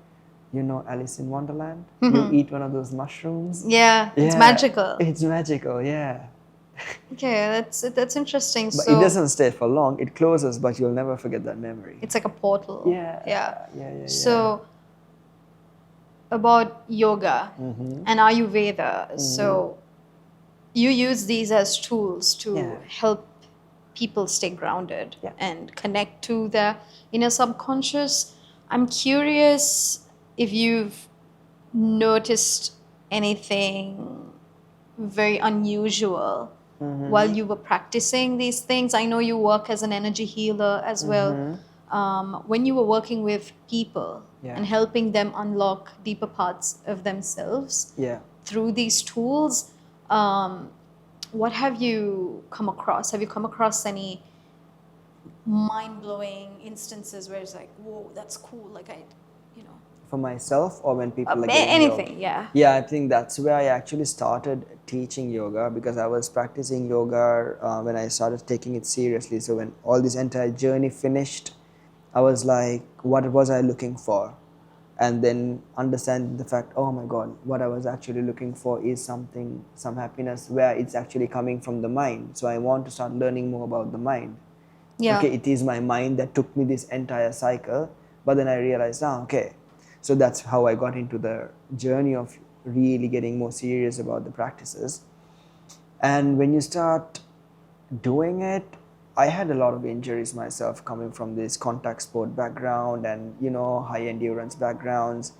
Speaker 2: Alice in Wonderland. You eat one of those mushrooms.
Speaker 1: Yeah, it's
Speaker 2: Yeah,
Speaker 1: magical.
Speaker 2: It's magical, yeah.
Speaker 1: Okay, that's interesting.
Speaker 2: But
Speaker 1: So
Speaker 2: it doesn't stay for long. It closes, but you'll never forget that memory.
Speaker 1: it's like a portal.
Speaker 2: Yeah.
Speaker 1: So about yoga and Ayurveda. So you use these as tools to
Speaker 2: Yeah.
Speaker 1: help people stay grounded
Speaker 2: Yeah.
Speaker 1: and connect to their inner subconscious. I'm curious if you've noticed anything very unusual while you were practicing these things. I know you work as an energy healer as well. When you were working with people
Speaker 2: Yeah.
Speaker 1: and helping them unlock deeper parts of themselves
Speaker 2: Yeah.
Speaker 1: through these tools, what have you come across? Have you come across any mind-blowing instances where it's like, whoa, that's cool, like
Speaker 2: For myself, or when people are getting
Speaker 1: anything,
Speaker 2: yoga?
Speaker 1: yeah.
Speaker 2: Yeah, I think that's where I actually started teaching yoga, because I was practicing yoga when I started taking it seriously. So when all this entire journey finished, I was like, what was I looking for? And then understand the fact, oh my God, what I was actually looking for is some happiness where it's actually coming from the mind. So I want to start learning more about the mind.
Speaker 1: Yeah.
Speaker 2: Okay, it is my mind that took me this entire cycle. But then I realized, okay. So that's how I got into the journey of really getting more serious about the practices. And when you start doing it, I had a lot of injuries myself, coming from this contact sport background and high endurance backgrounds.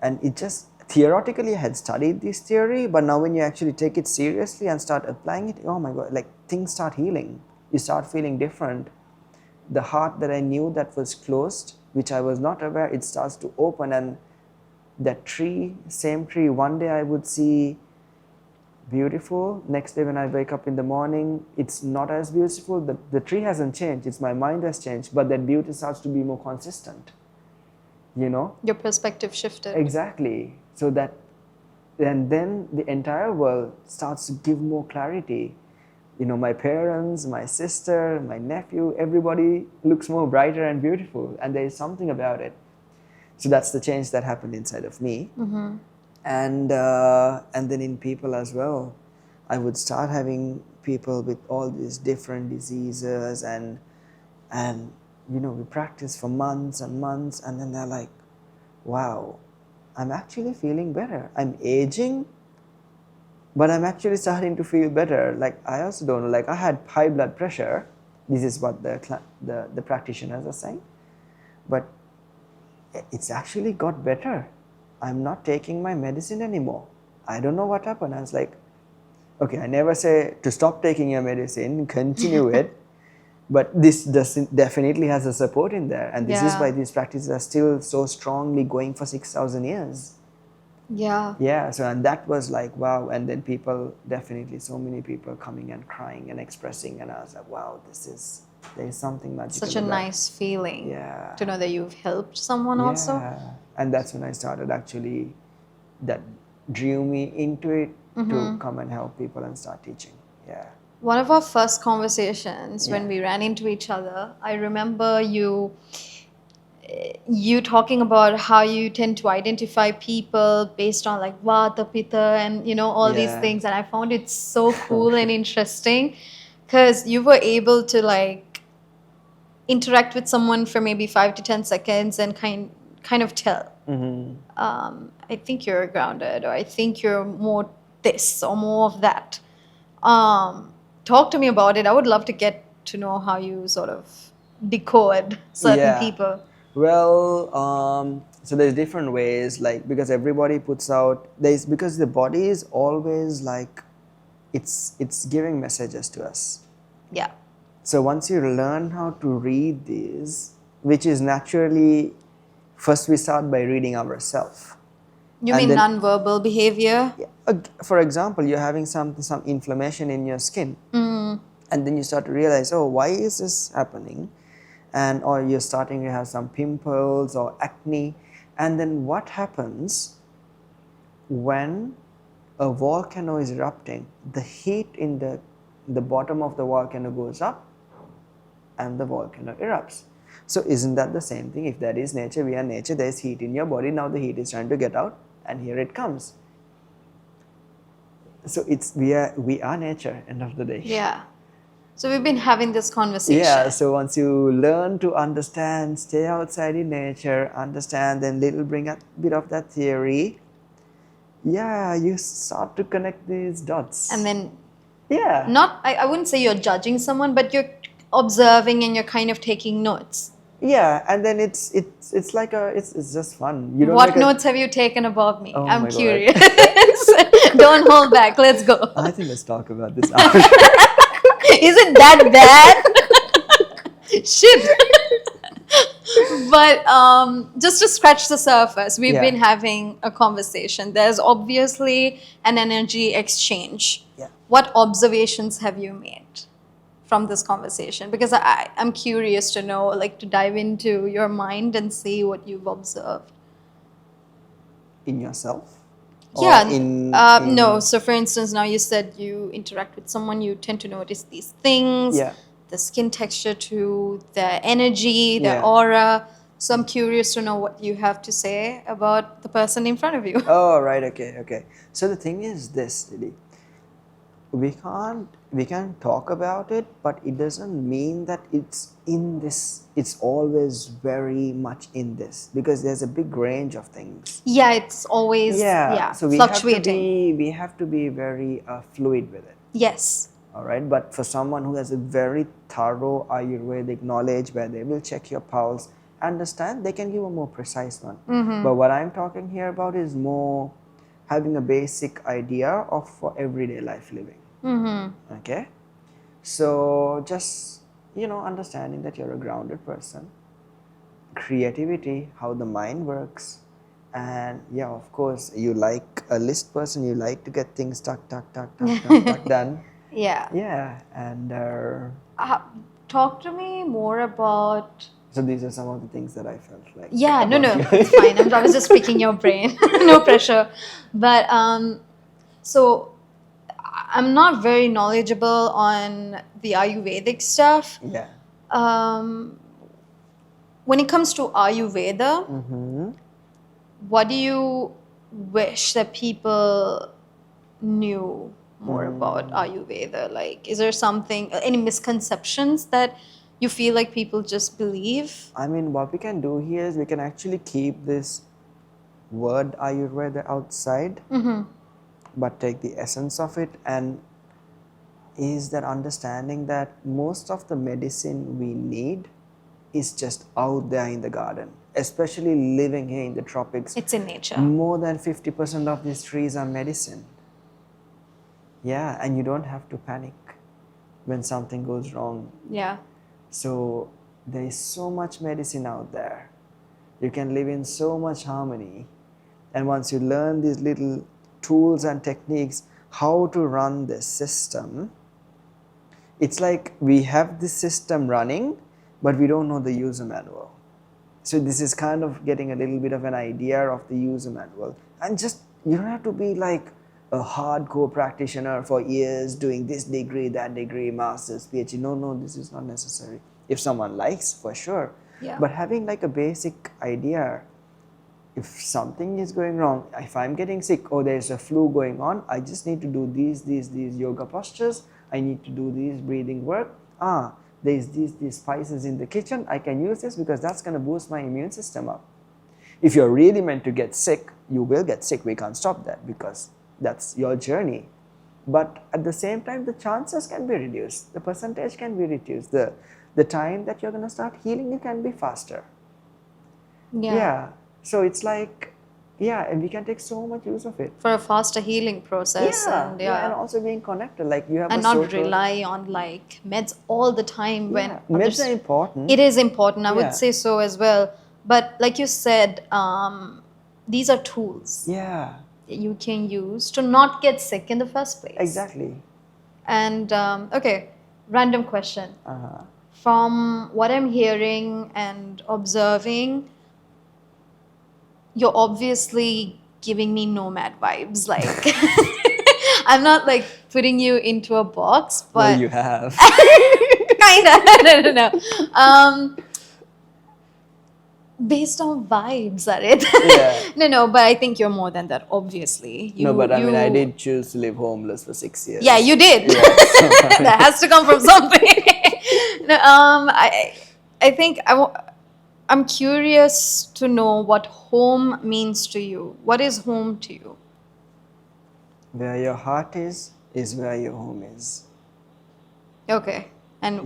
Speaker 2: And it just, theoretically I had studied this theory, but now when you actually take it seriously and start applying it, oh my God, like, things start healing. You start feeling different. The heart that I knew that was closed, which I was not aware, it starts to open. And that tree, same tree, one day I would see beautiful. Next day when I wake up in the morning, it's not as beautiful. The tree hasn't changed. It's my mind has changed, but that beauty starts to be more consistent.
Speaker 1: Your perspective shifted.
Speaker 2: Exactly. So that, and then the entire world starts to give more clarity. My parents, my sister, my nephew, everybody looks more brighter and beautiful, and there is something about it. So that's the change that happened inside of me. And then in people as well. I would start having people with all these different diseases, and we practice for months and months, and then they're like, wow, I'm actually feeling better. I'm aging, but I'm actually starting to feel better. Like, I also don't know, like, I had high blood pressure. This is what the practitioners are saying. But it's actually got better. I'm not taking my medicine anymore. I don't know what happened. I was like, okay, I never say to stop taking your medicine, continue it. But this definitely has a support in there. And this is why these practices are still so strongly going for 6,000 years.
Speaker 1: Yeah.
Speaker 2: Yeah, so and that was like, wow. And then people, definitely so many people coming and crying and expressing. And I was like, wow, there is something magical.
Speaker 1: Such a nice feeling.
Speaker 2: Yeah.
Speaker 1: To know that you've helped someone also.
Speaker 2: And that's when I started actually, that drew me into it to come and help people and start teaching. Yeah.
Speaker 1: One of our first conversations when we ran into each other, I remember you talking about how you tend to identify people based on like Vata, Pitta, and all these things, and I found it so cool and interesting because you were able to like interact with someone for maybe 5 to 10 seconds and kind of tell. I think you're grounded, or I think you're more this or more of that. Talk to me about it. I would love to get to know how you sort of decode certain people.
Speaker 2: Well, so there's different ways, like, because everybody puts out, because the body is always like, it's giving messages to us.
Speaker 1: Yeah.
Speaker 2: So once you learn how to read these, which is naturally, first we start by reading ourselves.
Speaker 1: You mean non-verbal behavior?
Speaker 2: For example, you're having some inflammation in your skin, and then you start to realize, oh, why is this happening? Or you're starting to have some pimples or acne, and then what happens when a volcano is erupting? The heat in the bottom of the volcano goes up, and the volcano erupts. So isn't that the same thing? If that is nature, we are nature. There is heat in your body. Now the heat is trying to get out, and here it comes. So we are nature. End of the day.
Speaker 1: Yeah. So we've been having this conversation.
Speaker 2: Yeah. So once you learn to understand, stay outside in nature, understand, then little bring a bit of that theory. Yeah, you start to connect these dots.
Speaker 1: And then.
Speaker 2: Yeah.
Speaker 1: I wouldn't say you're judging someone, but you're observing and you're kind of taking notes.
Speaker 2: Yeah, and then it's like it's just fun. You don't
Speaker 1: What notes have you taken above me?
Speaker 2: Oh
Speaker 1: I'm
Speaker 2: my
Speaker 1: curious. Don't hold back. Let's go.
Speaker 2: I think let's talk about this after.
Speaker 1: Is it that bad? Shit. But just to scratch the surface, we've been having a conversation. There's obviously an energy exchange.
Speaker 2: Yeah.
Speaker 1: What observations have you made from this conversation? Because I'm curious to know, like, to dive into your mind and see what you've observed.
Speaker 2: In yourself?
Speaker 1: Yeah. No. So, for instance, now you said you interact with someone, you tend to notice these things.
Speaker 2: Yeah.
Speaker 1: The skin texture to their energy, their aura. So I'm curious to know what you have to say about the person in front of you.
Speaker 2: Oh, right. Okay. So the thing is this, Lily. We can talk about it, but it doesn't mean that it's in this. It's always very much in this, because there's a big range of things.
Speaker 1: Yeah, it's always
Speaker 2: so
Speaker 1: fluctuating.
Speaker 2: We have to be very fluid with it.
Speaker 1: Yes.
Speaker 2: All right, but for someone who has a very thorough Ayurvedic knowledge, where they will check your pulse, understand, they can give a more precise one. But what I'm talking here about is more having a basic idea of for everyday life living. Okay, so just understanding that you're a grounded person, creativity, how the mind works, and of course, you like a list person. You like to get things tuck done. Yeah, and
Speaker 1: talk to me more about.
Speaker 2: So these are some of the things that I felt like.
Speaker 1: Yeah, no, it's fine. I was just picking your brain. No pressure. But so I'm not very knowledgeable on the Ayurvedic stuff.
Speaker 2: Yeah.
Speaker 1: When it comes to Ayurveda, what do you wish that people knew more about Ayurveda? Like, is there something, any misconceptions that you feel like people just believe?
Speaker 2: I mean, what we can do here is we can actually keep this word Ayurveda outside, but take the essence of it, and is that understanding that most of the medicine we need is just out there in the garden, especially living here in the tropics.
Speaker 1: It's in nature.
Speaker 2: More than 50% of these trees are medicine. Yeah, and you don't have to panic when something goes wrong.
Speaker 1: Yeah.
Speaker 2: So there is so much medicine out there. You can live in so much harmony. And once you learn these little tools and techniques, how to run this system, it's like we have this system running, but we don't know the user manual. So this is kind of getting a little bit of an idea of the user manual. And just, you don't have to be like a hardcore practitioner for years doing this degree, that degree, master's, PhD. No, this is not necessary. If someone likes, for sure.
Speaker 1: Yeah.
Speaker 2: But having like a basic idea, if something is going wrong, if I'm getting sick or there's a flu going on, I just need to do these yoga postures. I need to do these breathing work. There's these spices in the kitchen. I can use this because that's going to boost my immune system up. If you're really meant to get sick, you will get sick. We can't stop that because that's your journey. But at the same time, the chances can be reduced. The percentage can be reduced. The time that you're going to start healing, it can be faster. Yeah. So it's like, and we can take so much use of it.
Speaker 1: For a faster healing process.
Speaker 2: And also being connected. Like you have
Speaker 1: and not rely on like meds all the time when
Speaker 2: meds are important.
Speaker 1: It is important. I would say so as well. But like you said, these are tools.
Speaker 2: Yeah.
Speaker 1: You can use to not get sick in the first place.
Speaker 2: Exactly.
Speaker 1: And okay, random question. From what I'm hearing and observing, you're obviously giving me nomad vibes. Like, I'm not like putting you into a box, but
Speaker 2: well, you have.
Speaker 1: Kinda. No. Based on vibes, Arith.
Speaker 2: Yeah.
Speaker 1: No, but I think you're more than that, obviously.
Speaker 2: I mean, I did choose to live homeless for 6 years.
Speaker 1: Yeah, you did.
Speaker 2: Yeah,
Speaker 1: that has to come from something. No, I think I'm curious to know what home means to you. What is home to you?
Speaker 2: Where your heart is where your home is.
Speaker 1: Okay. And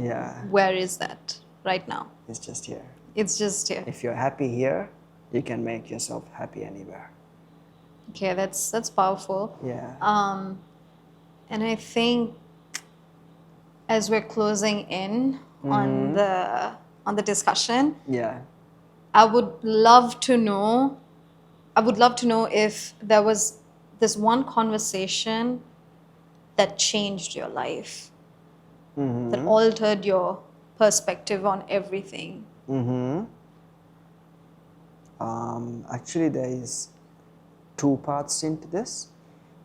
Speaker 1: where is that right now?
Speaker 2: It's just here.
Speaker 1: It's just here.
Speaker 2: If you're happy here, you can make yourself happy anywhere.
Speaker 1: Okay, that's powerful.
Speaker 2: Yeah.
Speaker 1: And I think as we're closing in on the discussion, I would love to know if there was this one conversation that changed your life, that altered your perspective on everything.
Speaker 2: Actually, there is 2 parts into this.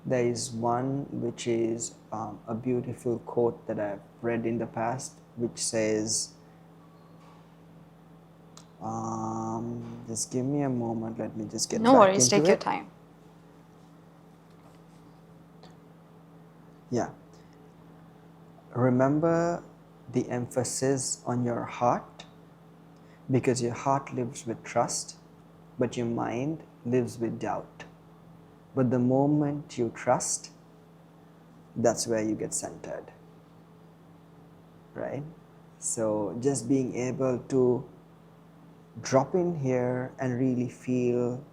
Speaker 2: There is one which is a beautiful quote that I've read in the past, which says, just give me a moment, let me just get back into it.
Speaker 1: No worries, take your time.
Speaker 2: Yeah. Remember the emphasis on your heart, because your heart lives with trust, but your mind lives with doubt. But the moment you trust, that's where you get centered, right? So just being able to drop in here and really feel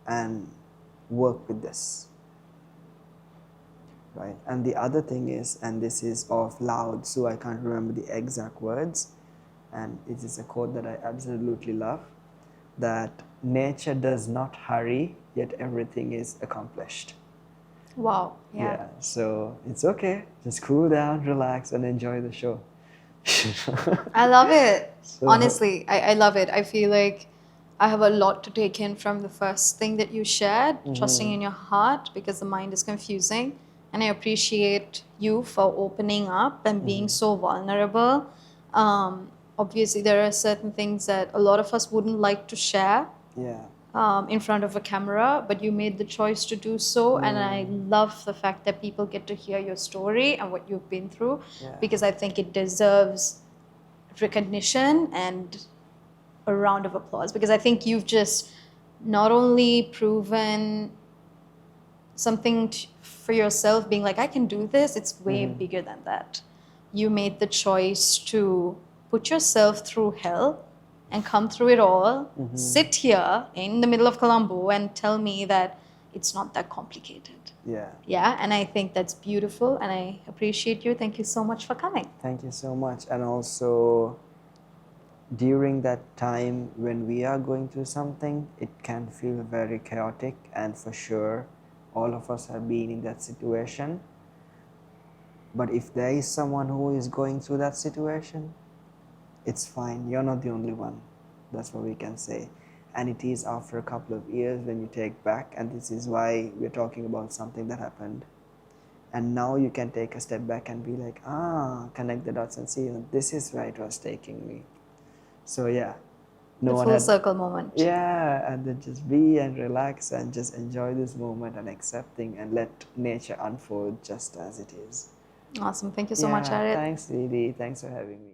Speaker 2: and work with this, right? And the other thing is, and this is of Lao Tzu, I can't remember the exact words, and it is a quote that I absolutely love, that nature does not hurry, yet everything is accomplished.
Speaker 1: Wow. Yeah.
Speaker 2: So it's okay. Just cool down, relax, and enjoy the show.
Speaker 1: I love it. Honestly, I love it. I feel like I have a lot to take in from the first thing that you shared, trusting in your heart, because the mind is confusing. And I appreciate you for opening up and being so vulnerable. Obviously, there are certain things that a lot of us wouldn't like to share.
Speaker 2: Yeah.
Speaker 1: in front of a camera, but you made the choice to do so. And I love the fact that people get to hear your story and what you've been through,
Speaker 2: Yeah.
Speaker 1: because I think it deserves recognition and a round of applause, because I think you've just not only proven something for yourself, being like, I can do this, it's way bigger than that. You made the choice to put yourself through hell and come through it all, sit here in the middle of Colombo and tell me that it's not that complicated.
Speaker 2: Yeah.
Speaker 1: Yeah, and I think that's beautiful, and I appreciate you. Thank you so much for coming.
Speaker 2: Thank you so much. And also, during that time when we are going through something, it can feel very chaotic, and for sure, all of us have been in that situation. But if there is someone who is going through that situation, it's fine. You're not the only one. That's what we can say. And it is after a couple of years when you take back, and this is why we're talking about something that happened. And now you can take a step back and be like, connect the dots and see, this is where it was taking me. So yeah,
Speaker 1: The full circle moment.
Speaker 2: Yeah, and then just be and relax and just enjoy this moment and accepting and let nature unfold just as it is.
Speaker 1: Awesome. Thank you so much, Arith.
Speaker 2: Thanks, Didi. Thanks for having me.